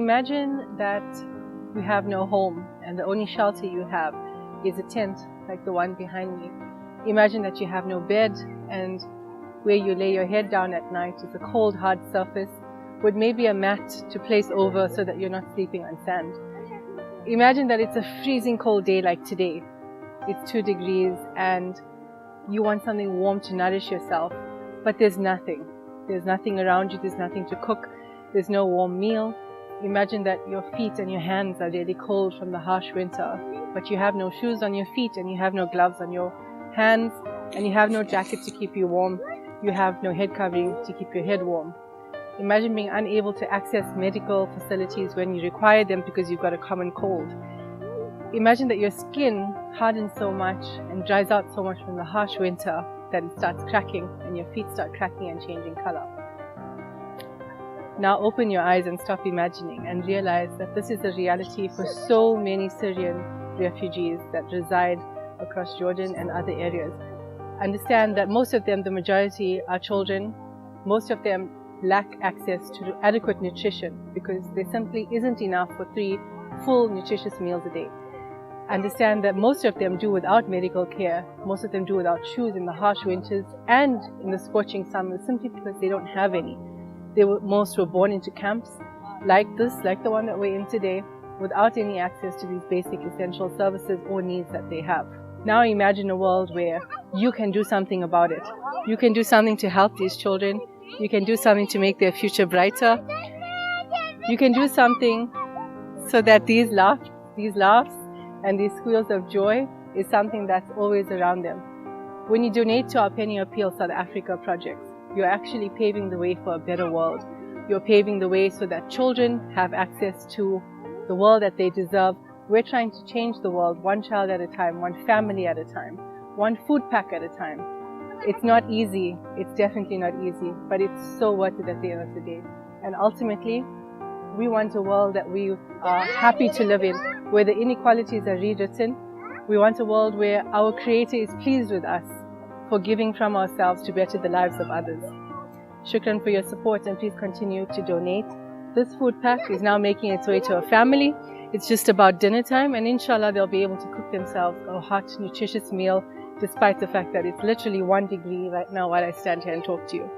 Imagine that you have no home and the only shelter you have is a tent like the one behind me. Imagine that you have no bed and where you lay your head down at night is a cold, hard surface with maybe a mat to place over so that you're not sleeping on sand. Imagine that it's a freezing cold day like today. It's 2 degrees and you want something warm to nourish yourself, but there's nothing. There's nothing around you, there's nothing to cook, there's no warm meal. Imagine that your feet and your hands are really cold from the harsh winter, but you have no shoes on your feet and you have no gloves on your hands and you have no jacket to keep you warm. You have no head covering to keep your head warm. Imagine being unable to access medical facilities when you require them because you've got a common cold. Imagine that your skin hardens so much and dries out so much from the harsh winter that it starts cracking and your feet start cracking and changing color. Now open your eyes and stop imagining and realize that this is the reality for so many Syrian refugees that reside across Jordan and other areas. Understand that most of them, the majority, are children. Most of them lack access to adequate nutrition because there simply isn't enough for 3 full nutritious meals a day. Understand that most of them do without medical care. Most of them do without shoes in the harsh winters and in the scorching summers simply because they don't have any. Most were born into camps like this, like the one that we're in today, without any access to these basic essential services or needs that they have. Now imagine a world where you can do something about it. You can do something to help these children. You can do something to make their future brighter. You can do something so that these laughs and these squeals of joy is something that's always around them. When you donate to our Penny Appeal South Africa projects, you're actually paving the way for a better world. You're paving the way so that children have access to the world that they deserve. We're trying to change the world one child at a time, one family at a time, one food pack at a time. It's not easy. It's definitely not easy, but it's so worth it at the end of the day. And ultimately, we want a world that we are happy to live in, where the inequalities are rewritten. We want a world where our Creator is pleased with us for giving from ourselves to better the lives of others. Shukran for your support and please continue to donate. This food pack is now making its way to a family. It's just about dinner time and inshallah they'll be able to cook themselves a hot, nutritious meal despite the fact that it's literally 1 degree right now while I stand here and talk to you.